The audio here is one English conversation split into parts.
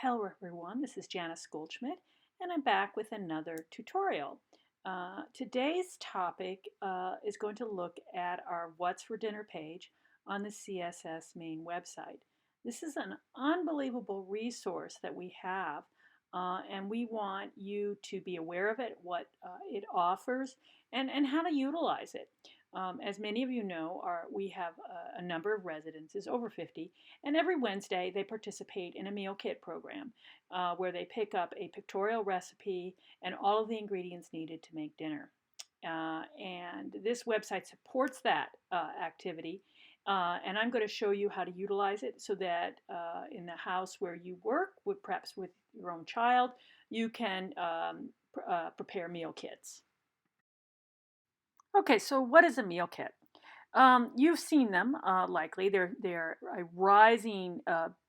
Hello everyone, this is Janice Goldschmidt and I'm back with another tutorial. Today's topic is going to look at our What's for Dinner page on the CSS main website. This is an unbelievable resource that we have and we want you to be aware of it, what it offers, and how to utilize it. As many of you know, we have a number of residences, over 50, and every Wednesday they participate in a meal kit program where they pick up a pictorial recipe and all of the ingredients needed to make dinner. And this website supports that activity. And I'm going to show you how to utilize it so that in the house where you work, perhaps with your own child, you can prepare meal kits. Okay, so what is a meal kit? You've seen them likely. They're a rising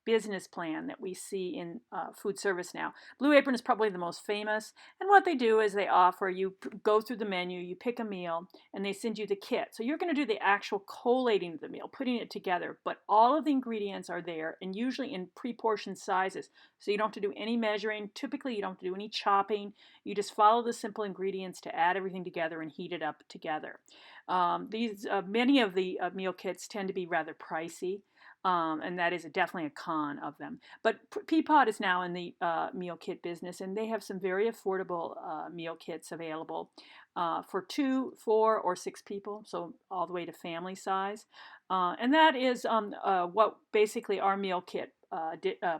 business plan that we see in food service now. Blue Apron is probably the most famous, and what they do is they offer you go through the menu, you pick a meal, and they send you the kit. So you're going to do the actual collating of the meal, putting it together, but all of the ingredients are there, and usually in pre-portioned sizes. So you don't have to do any measuring. Typically, you don't have to do any chopping. You just follow the simple ingredients to add everything together and heat it up together. Many of the meal kits tend to be rather pricey, and that is definitely a con of them. But Peapod is now in the meal kit business, and they have some very affordable meal kits available for 2, 4, or 6 people, so all the way to family size. And that is what basically our meal kit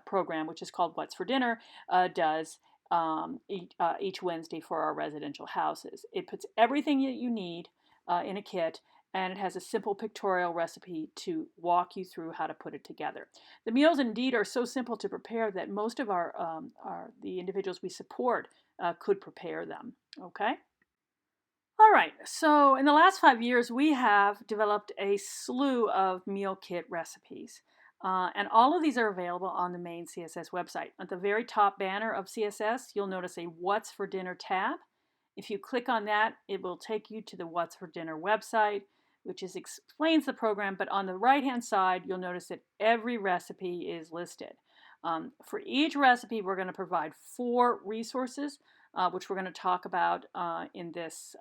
program, which is called What's for Dinner, does each Wednesday for our residential houses. It puts everything that you need in a kit, and it has a simple pictorial recipe to walk you through how to put it together. The meals indeed are so simple to prepare that most of the individuals we support could prepare them. Okay. All right, so in the last 5 years, we have developed a slew of meal kit recipes. And all of these are available on the main CSS website. At the very top banner of CSS, you'll notice a What's for Dinner tab. If you click on that, it will take you to the What's for Dinner website, which explains the program, but on the right-hand side, you'll notice that every recipe is listed. For each recipe, we're going to provide 4 resources, which we're going to talk about in this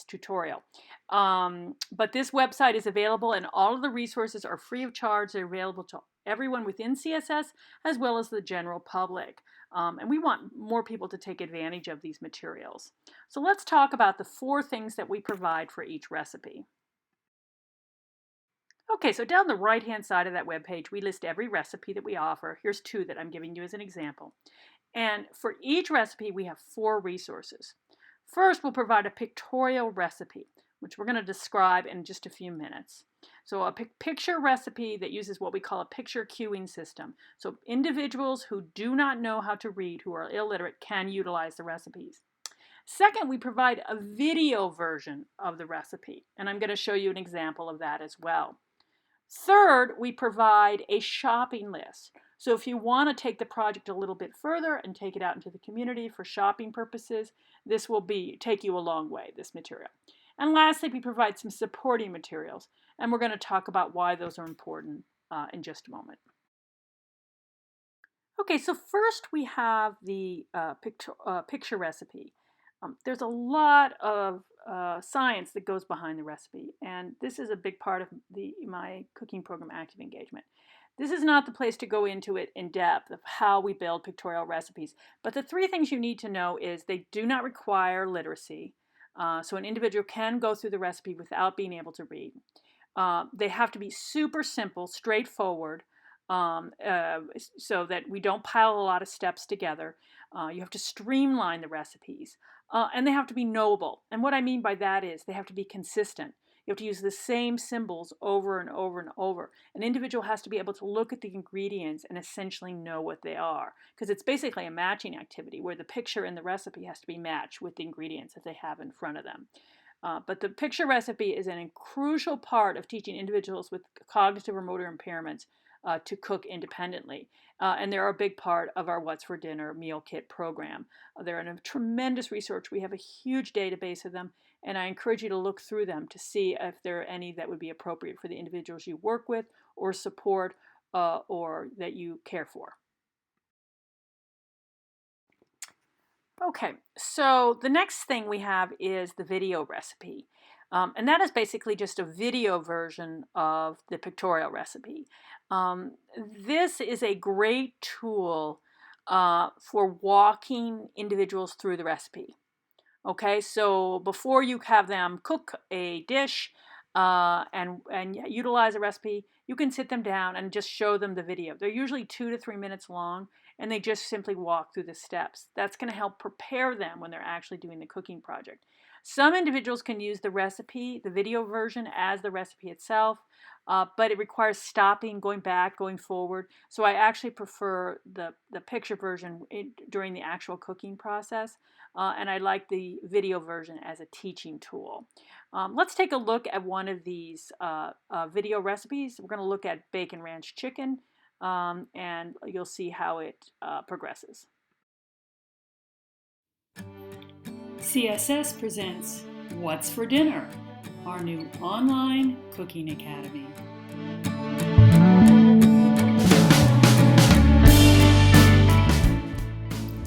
tutorial. But this website is available, and all of the resources are free of charge. They're available to everyone within CSS as well as the general public. And we want more people to take advantage of these materials. So let's talk about the 4 things that we provide for each recipe. Okay, so down the right-hand side of that web page, we list every recipe that we offer. Here's 2 that I'm giving you as an example. And for each recipe, we have 4 resources. First, we'll provide a pictorial recipe, which we're going to describe in just a few minutes. So a picture recipe that uses what we call a picture queuing system. So individuals who do not know how to read, who are illiterate, can utilize the recipes. Second, we provide a video version of the recipe, and I'm going to show you an example of that as well. Third, we provide a shopping list. So if you want to take the project a little bit further and take it out into the community for shopping purposes, this will take you a long way, this material. And lastly, we provide some supporting materials, and we're going to talk about why those are important in just a moment. Okay, so first we have the picture recipe. There's a lot of science that goes behind the recipe, and this is a big part of my cooking program, Active Engagement. This is not the place to go into it in depth of how we build pictorial recipes, but the 3 things you need to know is they do not require literacy, so an individual can go through the recipe without being able to read. They have to be super simple, straightforward, so that we don't pile a lot of steps together. You have to streamline the recipes, and they have to be knowable. And what I mean by that is they have to be consistent. You have to use the same symbols over and over and over. An individual has to be able to look at the ingredients and essentially know what they are, because it's basically a matching activity where the picture in the recipe has to be matched with the ingredients that they have in front of them. But the picture recipe is a crucial part of teaching individuals with cognitive or motor impairments to cook independently. And they're a big part of our What's for Dinner meal kit program. They're a tremendous resource. We have a huge database of them, and I encourage you to look through them to see if there are any that would be appropriate for the individuals you work with or support or that you care for. Okay, so the next thing we have is the video recipe. And that is basically just a video version of the pictorial recipe. This is a great tool for walking individuals through the recipe. Okay, so before you have them cook a dish and utilize a recipe, you can sit them down and just show them the video. They're usually 2 to 3 minutes long, and they just simply walk through the steps. That's going to help prepare them when they're actually doing the cooking project. Some individuals can use the recipe, the video version, as the recipe itself, but it requires stopping, going back, going forward. So I actually prefer the picture version during the actual cooking process. And I like the video version as a teaching tool. Let's take a look at one of these video recipes. We're going to look at bacon ranch chicken, and you'll see how it progresses. CSS presents What's for Dinner, our new online cooking academy.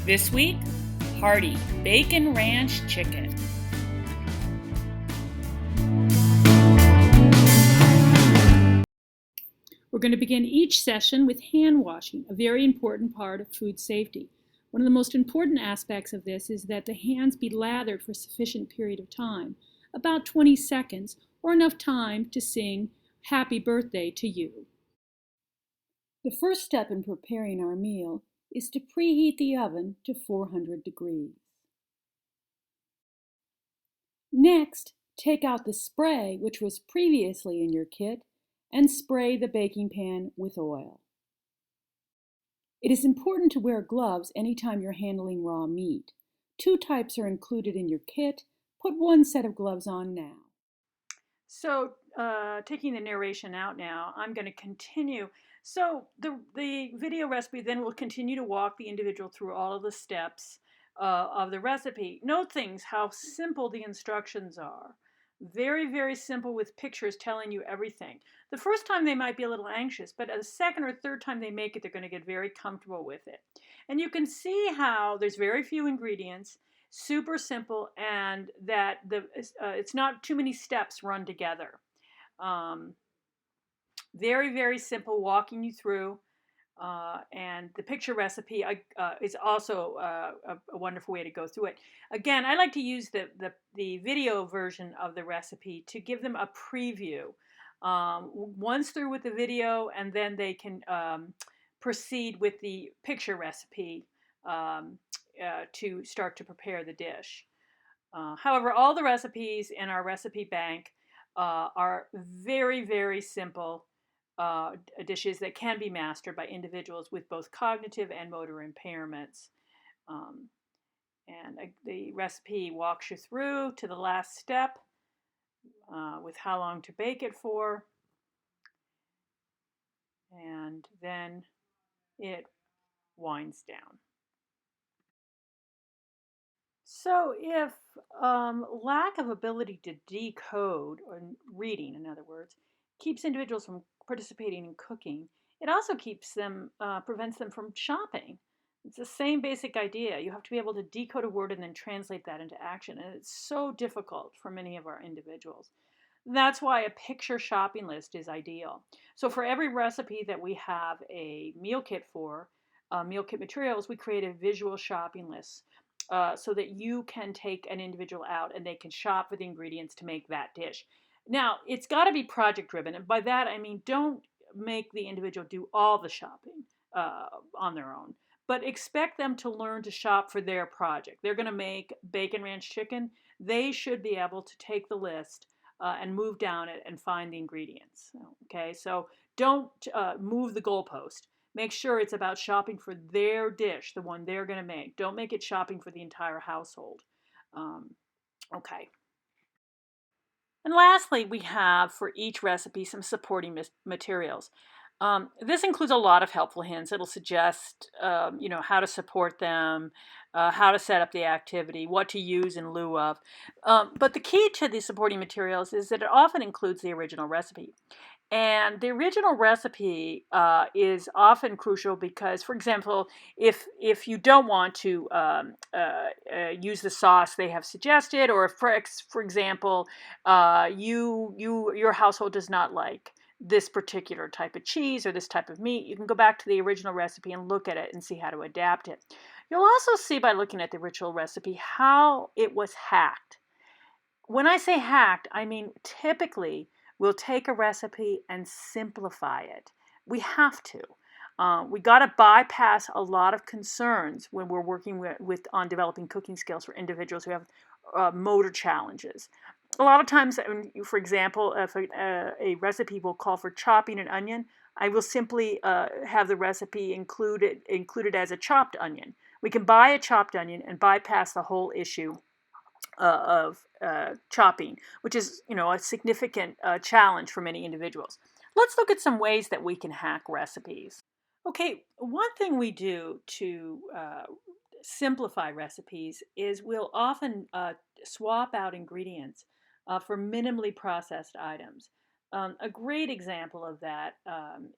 This week, hearty bacon ranch chicken. We're going to begin each session with hand washing, a very important part of food safety. One of the most important aspects of this is that the hands be lathered for a sufficient period of time, about 20 seconds, or enough time to sing Happy Birthday to You. The first step in preparing our meal is to preheat the oven to 400 degrees. Next, take out the spray which was previously in your kit and spray the baking pan with oil. It is important to wear gloves anytime you're handling raw meat. 2 types are included in your kit. Put 1 set of gloves on now. So, taking the narration out now, I'm going to continue. So, the video recipe then will continue to walk the individual through all of the steps of the recipe. Note things, how simple the instructions are. Very, very simple with pictures telling you everything. The first time they might be a little anxious, but the second or third time they make it, they're going to get very comfortable with it. And you can see how there's very few ingredients, super simple, and that it's not too many steps run together. Um, Very, very simple, walking you through. And the picture recipe is also a wonderful way to go through it. Again, I like to use the video version of the recipe to give them a preview. Once through with the video, and then they can proceed with the picture recipe to start to prepare the dish. However, all the recipes in our recipe bank are very, very simple dishes that can be mastered by individuals with both cognitive and motor impairments. Um, and the recipe walks you through to the last step with how long to bake it for. And then it winds down. So, if lack of ability to decode, or reading, in other words, keeps individuals from participating in cooking, it also prevents them from shopping. It's the same basic idea. You have to be able to decode a word and then translate that into action, and it's so difficult for many of our individuals. That's why a picture shopping list is ideal. So, for every recipe that we have a meal kit for, meal kit materials, we create a visual shopping list so that you can take an individual out and they can shop for the ingredients to make that dish. Now, it's got to be project driven. And by that, I mean, don't make the individual do all the shopping on their own, but expect them to learn to shop for their project. They're going to make bacon ranch chicken. They should be able to take the list and move down it and find the ingredients. Okay, so don't move the goalpost. Make sure it's about shopping for their dish, the one they're going to make. Don't make it shopping for the entire household. Okay. And lastly, we have for each recipe some supporting materials. This includes a lot of helpful hints. It'll suggest, how to support them, how to set up the activity, what to use in lieu of. But the key to the supporting materials is that it often includes the original recipe. And the original recipe is often crucial because, for example, if you don't want to use the sauce they have suggested, or if, for example, your household does not like this particular type of cheese or this type of meat, you can go back to the original recipe and look at it and see how to adapt it. You'll also see by looking at the original recipe how it was hacked. When I say hacked, I mean typically we'll take a recipe and simplify it. We have to. We got to bypass a lot of concerns when we're working with on developing cooking skills for individuals who have motor challenges. A lot of times, for example, if a recipe will call for chopping an onion, I will simply have the recipe included as a chopped onion. We can buy a chopped onion and bypass the whole issue of chopping, which is, a significant challenge for many individuals. Let's look at some ways that we can hack recipes. Okay, one thing we do to simplify recipes is we'll often swap out ingredients for minimally processed items. A great example of that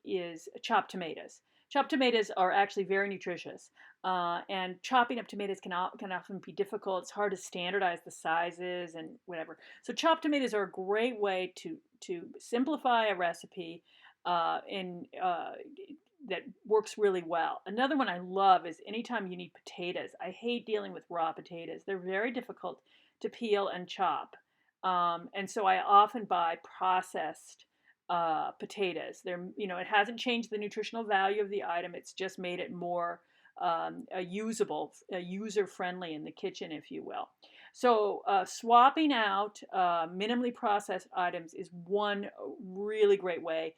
is chopped tomatoes. Chopped tomatoes are actually very nutritious, and chopping up tomatoes can often be difficult. It's hard to standardize the sizes and whatever. So chopped tomatoes are a great way to simplify a recipe in that works really well. Another one I love is anytime you need potatoes. I hate dealing with raw potatoes. They're very difficult to peel and chop. And so I often buy processed potatoes. It hasn't changed the nutritional value of the item. It's just made it more user friendly in the kitchen, if you will. So swapping out minimally processed items is one really great way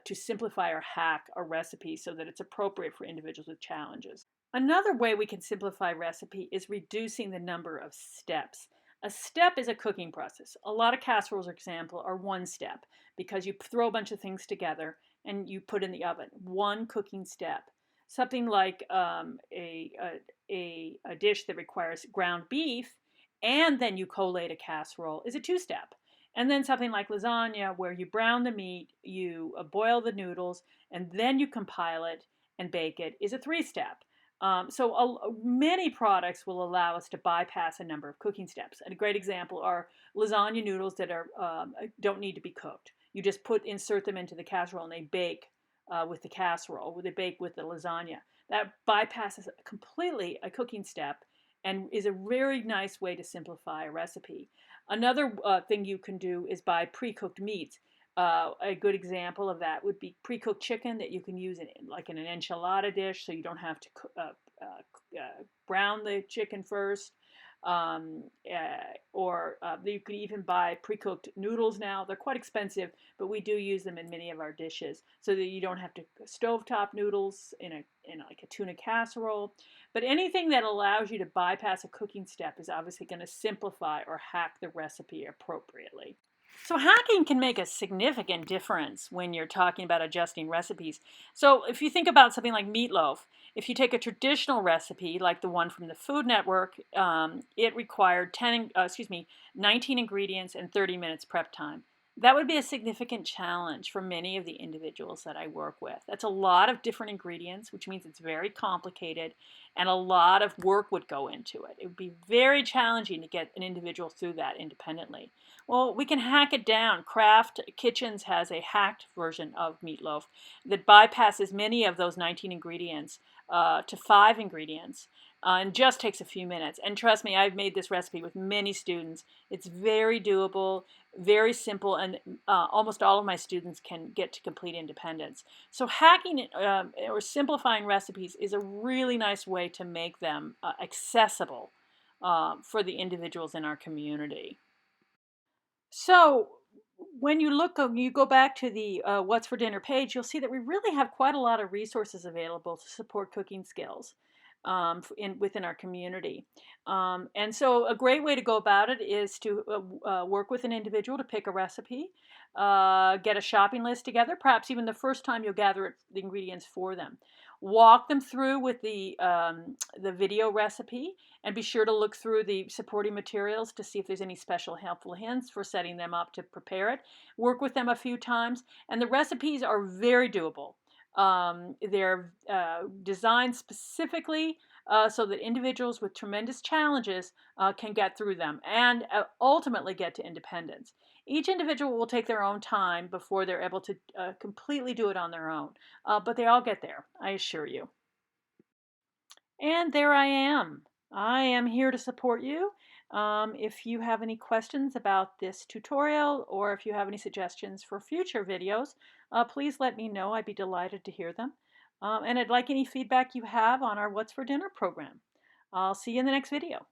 to simplify or hack a recipe so that it's appropriate for individuals with challenges. Another way we can simplify recipe is reducing the number of steps. A step is a cooking process. A lot of casseroles, for example, are one step because you throw a bunch of things together and you put in the oven. One cooking step. Something like a dish that requires ground beef and then you collate a casserole is a two-step. And then something like lasagna, where you brown the meat, you boil the noodles, and then you compile it and bake it, is a three-step. Many products will allow us to bypass a number of cooking steps. And a great example are lasagna noodles that don't need to be cooked. You just insert them into the casserole and they bake with the casserole, or they bake with the lasagna. That bypasses completely a cooking step and is a very nice way to simplify a recipe. Another thing you can do is buy pre-cooked meats. A good example of that would be pre-cooked chicken that you can use in an enchilada dish, so you don't have to brown the chicken first. Or you could even buy pre-cooked noodles now. They're quite expensive, but we do use them in many of our dishes, so that you don't have to stovetop noodles in like a tuna casserole. But anything that allows you to bypass a cooking step is obviously going to simplify or hack the recipe appropriately. So hacking can make a significant difference when you're talking about adjusting recipes. So if you think about something like meatloaf, if you take a traditional recipe like the one from the Food Network, it required 19 ingredients and 30 minutes prep time. That would be a significant challenge for many of the individuals that I work with. That's a lot of different ingredients, which means it's very complicated, and a lot of work would go into it. It would be very challenging to get an individual through that independently. Well, we can hack it down. Kraft Kitchens has a hacked version of meatloaf that bypasses many of those 19 ingredients to 5 ingredients and just takes a few minutes. And trust me, I've made this recipe with many students. It's very doable, very simple, and almost all of my students can get to complete independence. So hacking or simplifying recipes is a really nice way to make them accessible for the individuals in our community. So when you go back to the What's for Dinner page, you'll see that we really have quite a lot of resources available to support cooking skills. within our community. And so a great way to go about it is to work with an individual to pick a recipe, get a shopping list together, perhaps even the first time you'll gather the ingredients for them. Walk them through with the video recipe, and be sure to look through the supporting materials to see if there's any special helpful hints for setting them up to prepare it. Work with them a few times, and the recipes are very doable. They're designed specifically so that individuals with tremendous challenges can get through them and ultimately get to independence. Each individual will take their own time before they're able to completely do it on their own, but they all get there, I assure you. And there I am. I am here to support you. If you have any questions about this tutorial or if you have any suggestions for future videos, please let me know. I'd be delighted to hear them. And I'd like any feedback you have on our What's for Dinner program. I'll see you in the next video.